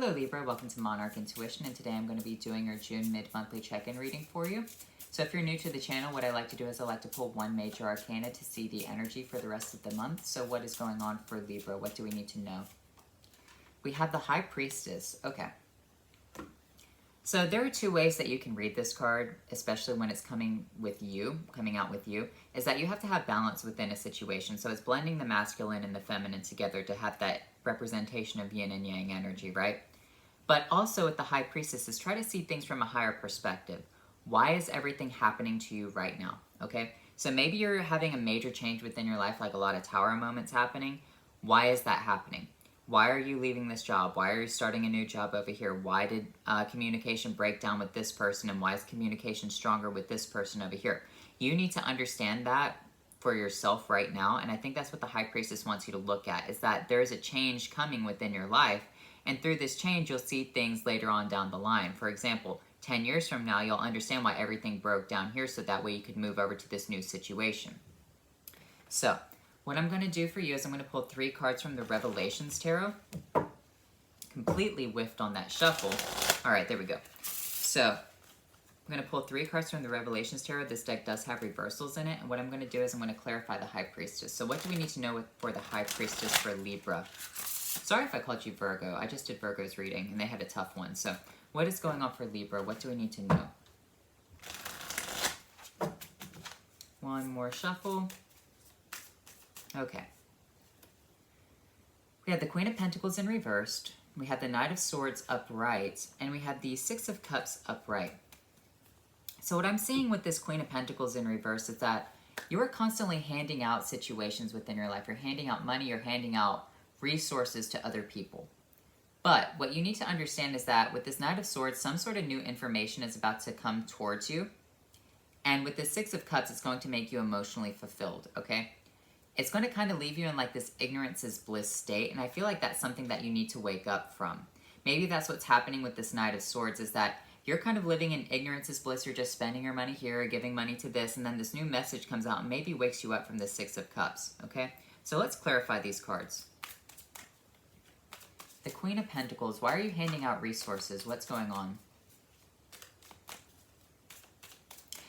Hello Libra, welcome to Monarch Intuition, and today I'm going to be doing your June mid-monthly check-in reading for you. So if you're new to the channel, what I like to do is I like to pull one major arcana to see the energy for the rest of the month. So what is going on for Libra? What do we need to know? We have the High Priestess. Okay. So there are two ways that you can read this card, especially when it's coming out with you, is that you have to have balance within a situation. So it's blending the masculine and the feminine together to have that representation of yin and yang energy, right? But also with the High Priestess is try to see things from a higher perspective. Why is everything happening to you right now? Okay, so maybe you're having a major change within your life, like a lot of tower moments happening. Why is that happening? Why are you leaving this job? Why are you starting a new job over here? Why did communication break down with this person? And why is communication stronger with this person over here? You need to understand that for yourself right now. And I think that's what the High Priestess wants you to look at, is that there is a change coming within your life. And through this change, you'll see things later on down the line. For example, 10 years from now, you'll understand why everything broke down here, so that way you could move over to this new situation. So what I'm going to do for you is I'm going to pull 3 cards from the Revelations Tarot. Completely whiffed on that shuffle. All right, there we go. So I'm going to pull 3 cards from the Revelations Tarot. This deck does have reversals in it. And what I'm going to do is I'm going to clarify the High Priestess. So what do we need to know for the High Priestess for Libra? Sorry if I called you Virgo. I just did Virgo's reading, and they had a tough one. So what is going on for Libra? What do we need to know? One more shuffle. Okay. We have the Queen of Pentacles in reversed. We have the Knight of Swords upright. And we have the Six of Cups upright. So what I'm seeing with this Queen of Pentacles in reverse is that you are constantly handing out situations within your life. You're handing out money. You're handing out resources to other people. But what you need to understand is that with this Knight of Swords, some sort of new information is about to come towards you. And with the Six of Cups, it's going to make you emotionally fulfilled, okay? It's going to kind of leave you in like this ignorance is bliss state. And I feel like that's something that you need to wake up from. Maybe that's what's happening with this Knight of Swords, is that you're kind of living in ignorance is bliss. You're just spending your money here, giving money to this, and then this new message comes out and maybe wakes you up from the Six of Cups, okay? So let's clarify these cards. The Queen of Pentacles, why are you handing out resources? What's going on?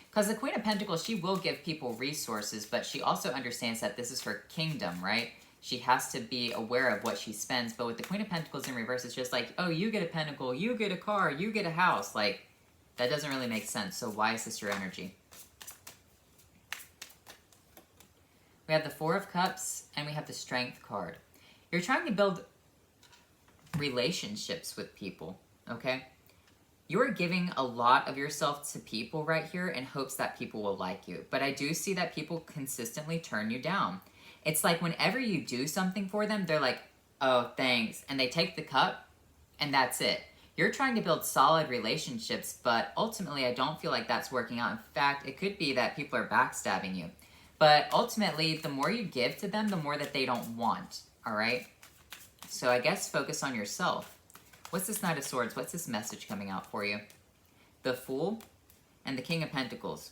Because the Queen of Pentacles, she will give people resources, but she also understands that this is her kingdom, right? She has to be aware of what she spends. But with the Queen of Pentacles in reverse, it's just like, oh, you get a pentacle, you get a car, you get a house. Like, that doesn't really make sense. So why is this your energy? We have the Four of Cups, and we have the Strength card. You're trying to build relationships with people, okay? You're giving a lot of yourself to people right here in hopes that people will like you. But I do see that people consistently turn you down. It's like whenever you do something for them, they're like, oh, thanks. And they take the cup, and that's it. You're trying to build solid relationships, but ultimately I don't feel like that's working out. In fact, it could be that people are backstabbing you. But ultimately, the more you give to them, the more that they don't want, all right? So I guess focus on yourself. What's this Knight of Swords? What's this message coming out for you? The Fool and the King of Pentacles.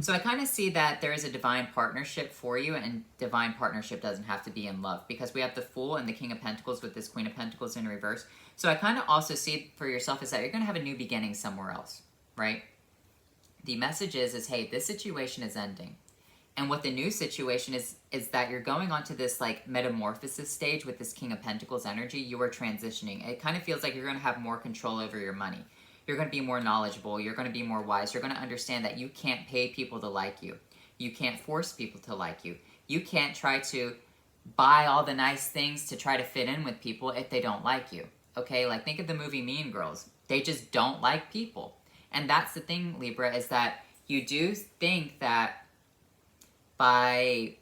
So I kind of see that there is a divine partnership for you, and divine partnership doesn't have to be in love, because we have the Fool and the King of Pentacles with this Queen of Pentacles in reverse. So I kind of also see for yourself is that you're going to have a new beginning somewhere else, right? The message is, hey, this situation is ending. And what the new situation is that you're going on to this like metamorphosis stage with this King of Pentacles energy. You are transitioning. It kind of feels like you're going to have more control over your money. You're going to be more knowledgeable. You're going to be more wise. You're going to understand that you can't pay people to like you. You can't force people to like you. You can't try to buy all the nice things to try to fit in with people if they don't like you. Okay, like think of the movie Mean Girls. They just don't like people. And that's the thing, Libra, is that you do think that by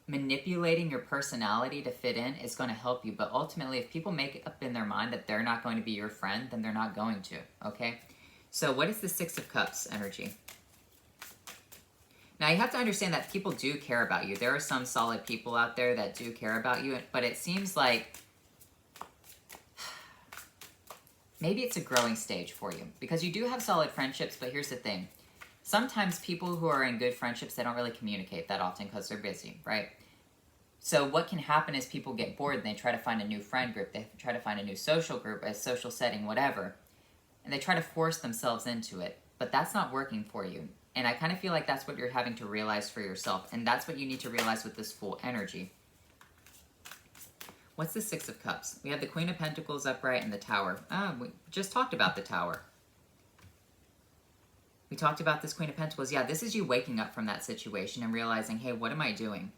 manipulating your personality to fit in is going to help you. But ultimately, if people make up in their mind that they're not going to be your friend, then they're not going to, okay? So what is the Six of Cups energy? Now, you have to understand that people do care about you. There are some solid people out there that do care about you, but it seems like maybe it's a growing stage for you, because you do have solid friendships, but here's the thing. Sometimes people who are in good friendships, they don't really communicate that often because they're busy, right? So what can happen is people get bored and they try to find a new friend group. They try to find a new social group, a social setting, whatever. And they try to force themselves into it. But that's not working for you. And I kind of feel like that's what you're having to realize for yourself. And that's what you need to realize with this full energy. What's the Six of Cups? We have the Queen of Pentacles upright and the Tower. We just talked about the Tower. We talked about this Queen of Pentacles. Yeah, this is you waking up from that situation and realizing, hey, what am I doing?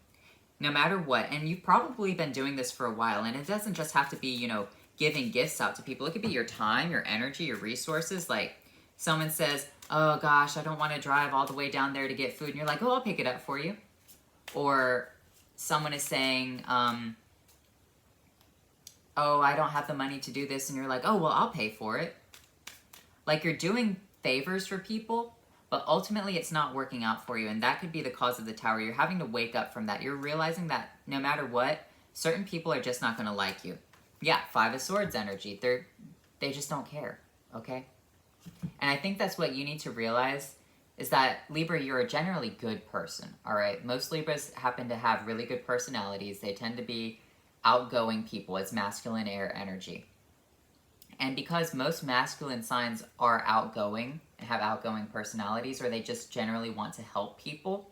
No matter what, and you've probably been doing this for a while, and it doesn't just have to be, you know, giving gifts out to people. It could be your time, your energy, your resources. Like, someone says, oh gosh, I don't want to drive all the way down there to get food. And you're like, oh, I'll pick it up for you. Or someone is saying, oh, I don't have the money to do this. And you're like, oh, well, I'll pay for it. Like, you're doing favors for people, but ultimately it's not working out for you. And that could be the cause of the Tower. You're having to wake up from that. You're realizing that no matter what, certain people are just not going to like you. Yeah, Five of Swords energy. They just don't care, okay? And I think that's what you need to realize is that, Libra, you're a generally good person, all right? Most Libras happen to have really good personalities. They tend to be outgoing people. It's masculine air energy. And because most masculine signs are outgoing and have outgoing personalities, or they just generally want to help people,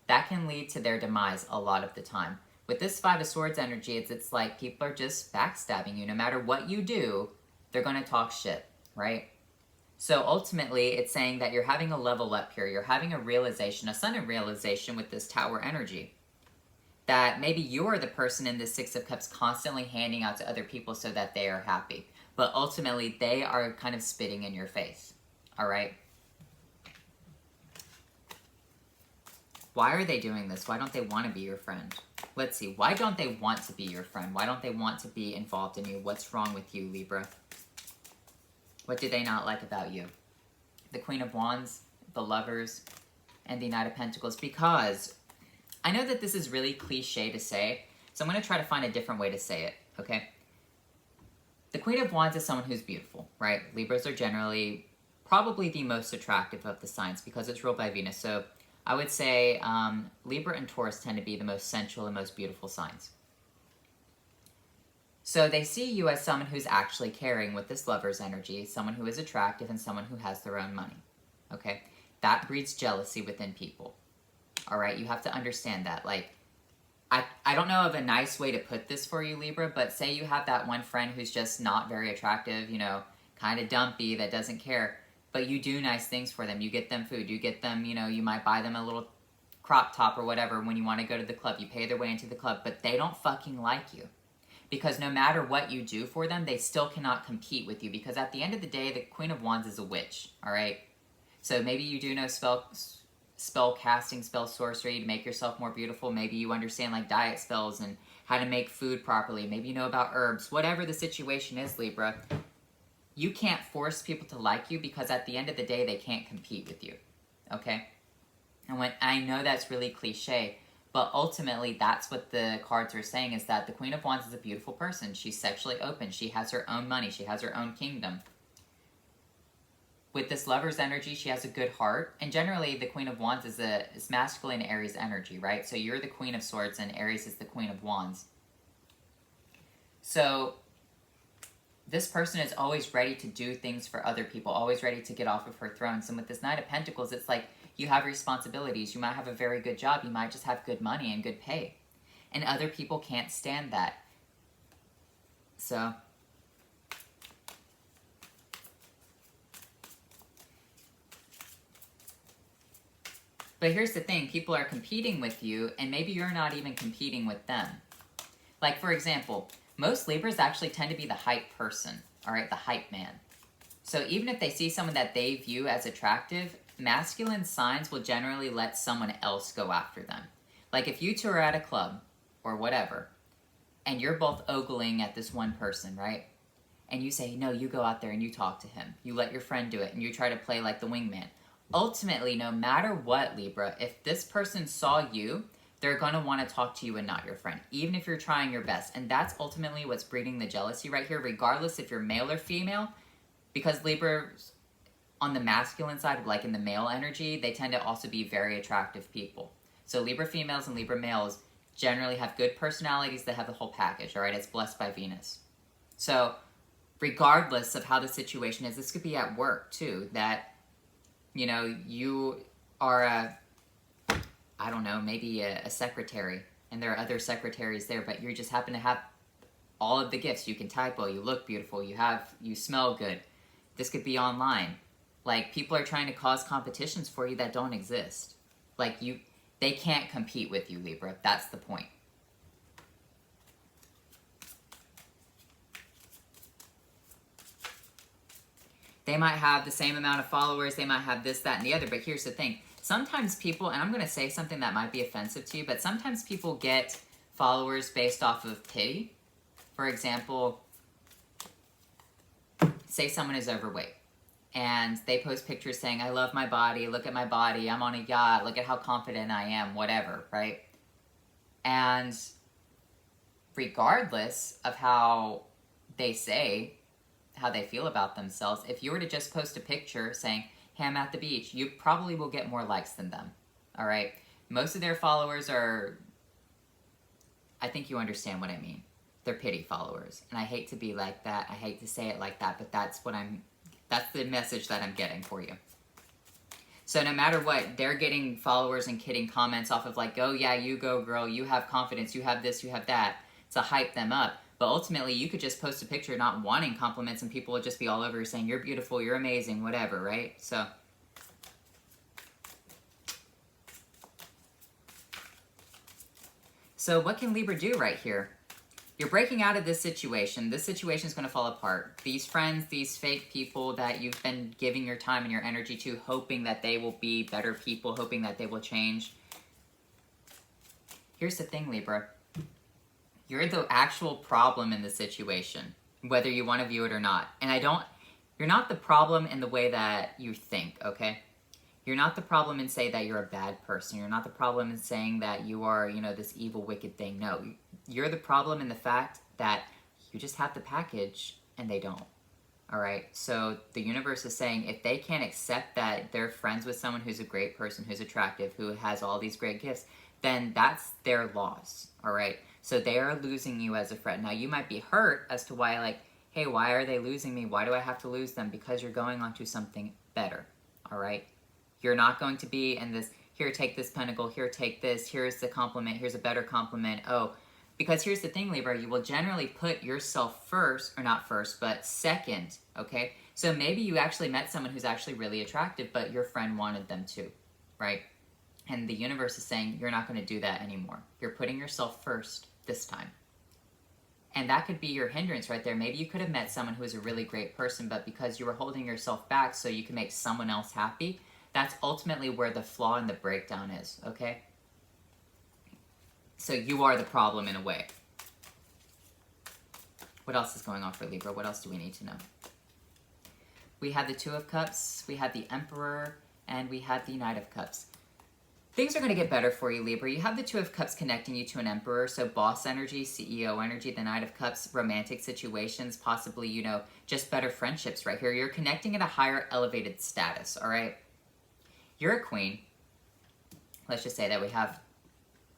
that can lead to their demise a lot of the time. With this Five of Swords energy, it's like people are just backstabbing you. No matter what you do, they're going to talk shit, right? So ultimately, it's saying that you're having a level up here. You're having a realization, a sudden realization with this Tower energy. That maybe you're the person in this Six of Cups constantly handing out to other people so that they are happy. But ultimately, they are kind of spitting in your face, all right? Why are they doing this? Why don't they want to be your friend? Let's see. Why don't they want to be your friend? Why don't they want to be involved in you? What's wrong with you, Libra? What do they not like about you? The Queen of Wands, the Lovers, and the Knight of Pentacles. Because I know that this is really cliche to say, so I'm going to try to find a different way to say it, okay? The Queen of Wands is someone who's beautiful, right? Libras are generally probably the most attractive of the signs because it's ruled by Venus. So I would say Libra and Taurus tend to be the most sensual and most beautiful signs. So they see you as someone who's actually caring with this Lover's energy, someone who is attractive and someone who has their own money, okay? That breeds jealousy within people, all right? You have to understand that. Like, I don't know of a nice way to put this for you, Libra, but say you have that one friend who's just not very attractive, you know, kind of dumpy, that doesn't care, but you do nice things for them. You get them food. You get them, you know, you might buy them a little crop top or whatever when you want to go to the club. You pay their way into the club, but they don't fucking like you. Because no matter what you do for them, they still cannot compete with you. Because at the end of the day, the Queen of Wands is a witch, all right? So maybe you do know spell casting, spell sorcery to make yourself more beautiful. Maybe you understand like diet spells and how to make food properly. Maybe you know about herbs. Whatever the situation is, Libra, you can't force people to like you because at the end of the day, they can't compete with you, okay? And when I know that's really cliche, but ultimately that's what the cards are saying is that the Queen of Wands is a beautiful person. She's sexually open. She has her own money. She has her own kingdom. With this Lover's energy, she has a good heart. And generally, the Queen of Wands is masculine Aries energy, right? So you're the Queen of Swords and Aries is the Queen of Wands. So this person is always ready to do things for other people, always ready to get off of her thrones. And with this Knight of Pentacles, it's like you have responsibilities. You might have a very good job. You might just have good money and good pay. And other people can't stand that. So but here's the thing, people are competing with you, and maybe you're not even competing with them. Like, for example, most Libras actually tend to be the hype person, all right, the hype man. So even if they see someone that they view as attractive, masculine signs will generally let someone else go after them. Like if you two are at a club, or whatever, and you're both ogling at this one person, right? And you say, no, you go out there and you talk to him. You let your friend do it, and you try to play like the wingman. Ultimately, no matter what, Libra, if this person saw you, they're going to want to talk to you and not your friend, even if you're trying your best. And that's ultimately what's breeding the jealousy right here, regardless if you're male or female, because Libra, on the masculine side, like in the male energy, they tend to also be very attractive people. So Libra females and Libra males, generally have good personalities that have the whole package, all right? It's blessed by Venus. So regardless of how the situation is, this could be at work too, that, you know, you are I don't know, maybe a secretary, and there are other secretaries there, but you just happen to have all of the gifts. You can typo, you look beautiful, you smell good. This could be online. Like, people are trying to cause competitions for you that don't exist. Like, they can't compete with you, Libra. That's the point. They might have the same amount of followers, they might have this, that, and the other, but here's the thing. Sometimes people, and I'm going to say something that might be offensive to you, but sometimes people get followers based off of pity. For example, say someone is overweight, and they post pictures saying, I love my body, look at my body, I'm on a yacht, look at how confident I am, whatever, right? And regardless of how they say, how they feel about themselves, if you were to just post a picture saying, hey, I'm at the beach, you probably will get more likes than them, all right? Most of their followers are, I think you understand what I mean. They're pity followers, and I hate to be like that, I hate to say it like that, but that's the message that I'm getting for you. So no matter what, they're getting followers and getting comments off of like, oh yeah, you go girl, you have confidence, you have this, you have that, to hype them up. But ultimately, you could just post a picture not wanting compliments, and people would just be all over you saying, you're beautiful, you're amazing, whatever, right? So what can Libra do right here? You're breaking out of this situation. This situation is going to fall apart. These friends, these fake people that you've been giving your time and your energy to, hoping that they will be better people, hoping that they will change. Here's the thing, Libra. You're the actual problem in the situation, whether you want to view it or not. And you're not the problem in the way that you think, okay? You're not the problem in saying that you're a bad person. You're not the problem in saying that you are, you know, this evil, wicked thing. No, you're the problem in the fact that you just have the package and they don't, all right? So the universe is saying if they can't accept that they're friends with someone who's a great person, who's attractive, who has all these great gifts, then that's their loss, all right? So they are losing you as a friend. Now, you might be hurt as to why, like, hey, why are they losing me? Why do I have to lose them? Because you're going on to something better, all right? You're not going to be in this, here, take this pentacle, here, take this, here's the compliment, here's a better compliment. Oh, because here's the thing, Libra, you will generally put yourself first, or not first, but second, okay? So maybe you actually met someone who's actually really attractive, but your friend wanted them to, right? And the universe is saying, you're not going to do that anymore. You're putting yourself first this time. And that could be your hindrance right there. Maybe you could have met someone who was a really great person, but because you were holding yourself back so you can make someone else happy, that's ultimately where the flaw and the breakdown is, okay? So you are the problem in a way. What else is going on for Libra? What else do we need to know? We have the Two of Cups, we have the Emperor, and we have the Knight of Cups. Things are going to get better for you, Libra. You have the Two of Cups connecting you to an Emperor, so boss energy, CEO energy, the Knight of Cups, romantic situations, possibly, you know, just better friendships right here. You're connecting at a higher elevated status, all right? You're a queen. Let's just say that we have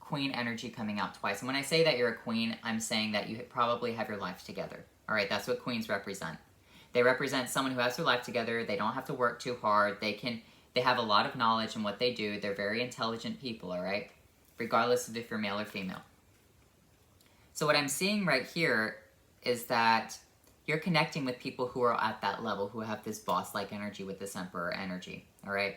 queen energy coming out twice. And when I say that you're a queen, I'm saying that you probably have your life together, all right? That's what queens represent. They represent someone who has their life together. They don't have to work too hard. They have a lot of knowledge in what they do. They're very intelligent people, all right? Regardless of if you're male or female. So what I'm seeing right here is that you're connecting with people who are at that level, who have this boss-like energy with this Emperor energy, all right?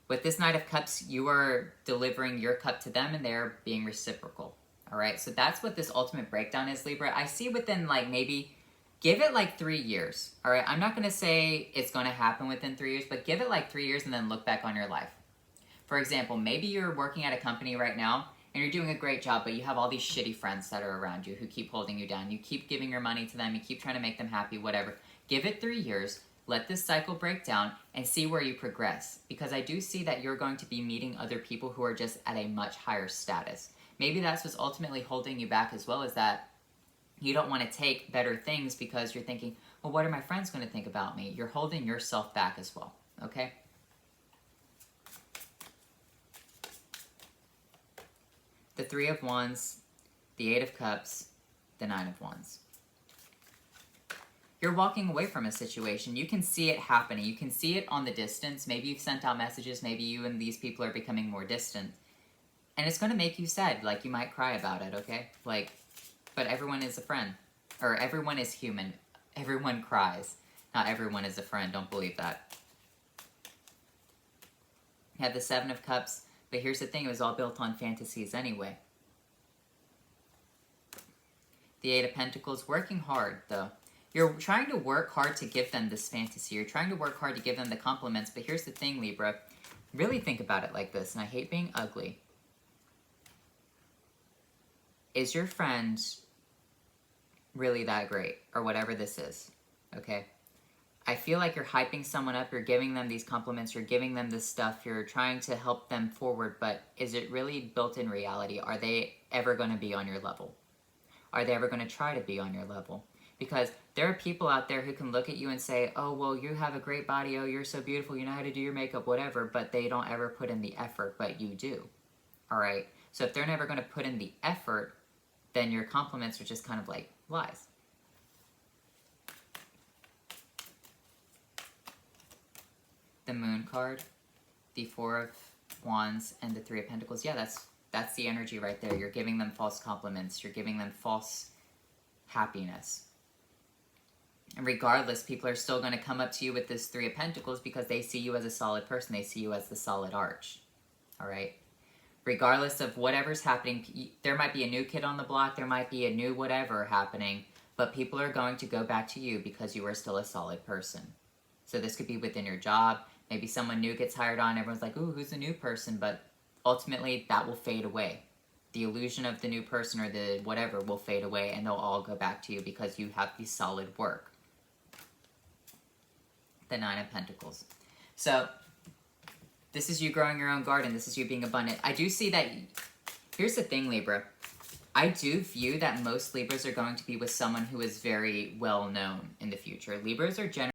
With this Knight of Cups, you are delivering your cup to them and they're being reciprocal, all right? So that's what this ultimate breakdown is, Libra. I see within like maybe, give it like 3 years, all right? I'm not going to say it's going to happen within 3 years, but give it like 3 years and then look back on your life. For example, maybe you're working at a company right now and you're doing a great job, but you have all these shitty friends that are around you who keep holding you down. You keep giving your money to them. You keep trying to make them happy, whatever. Give it 3 years. Let this cycle break down and see where you progress. Because I do see that you're going to be meeting other people who are just at a much higher status. Maybe that's what's ultimately holding you back as well, is that you don't want to take better things because you're thinking, well, what are my friends going to think about me? You're holding yourself back as well, okay? the Three of Wands, the Eight of Cups, the Nine of Wands. You're walking away from a situation. You can see it happening. You can see it on the distance. Maybe you've sent out messages. Maybe you and these people are becoming more distant. And it's going to make you sad. Like, you might cry about it, okay? Like, but everyone is a friend. Or everyone is human. Everyone cries. Not everyone is a friend. Don't believe that. You have the Seven of Cups. But here's the thing. It was all built on fantasies anyway. The Eight of Pentacles. Working hard, though. You're trying to work hard to give them this fantasy. You're trying to work hard to give them the compliments. But here's the thing, Libra. Really think about it like this. And I hate being ugly. Is your friend really that great? Or whatever this is. Okay? I feel like you're hyping someone up. You're giving them these compliments. You're giving them this stuff. You're trying to help them forward. But is it really built in reality? Are they ever going to be on your level? Are they ever going to try to be on your level? Because there are people out there who can look at you and say, oh, well, you have a great body. Oh, you're so beautiful. You know how to do your makeup, whatever. But they don't ever put in the effort, but you do. All right? So if they're never going to put in the effort, then your compliments are just kind of like lies. The Moon card, the Four of Wands, and the Three of Pentacles. Yeah, that's the energy right there. You're giving them false compliments. You're giving them false happiness. And regardless, people are still going to come up to you with this Three of Pentacles because they see you as a solid person. They see you as the solid arch. All right? Regardless of whatever's happening, there might be a new kid on the block. There might be a new whatever happening. But people are going to go back to you because you are still a solid person. So this could be within your job. Maybe someone new gets hired on. Everyone's like, ooh, who's the new person? But ultimately, that will fade away. The illusion of the new person or the whatever will fade away. And they'll all go back to you because you have the solid work. The Nine of Pentacles. So, this is you growing your own garden. This is you being abundant. I do see that. Here's the thing, Libra. I do view that most Libras are going to be with someone who is very well known in the future. Libras are generally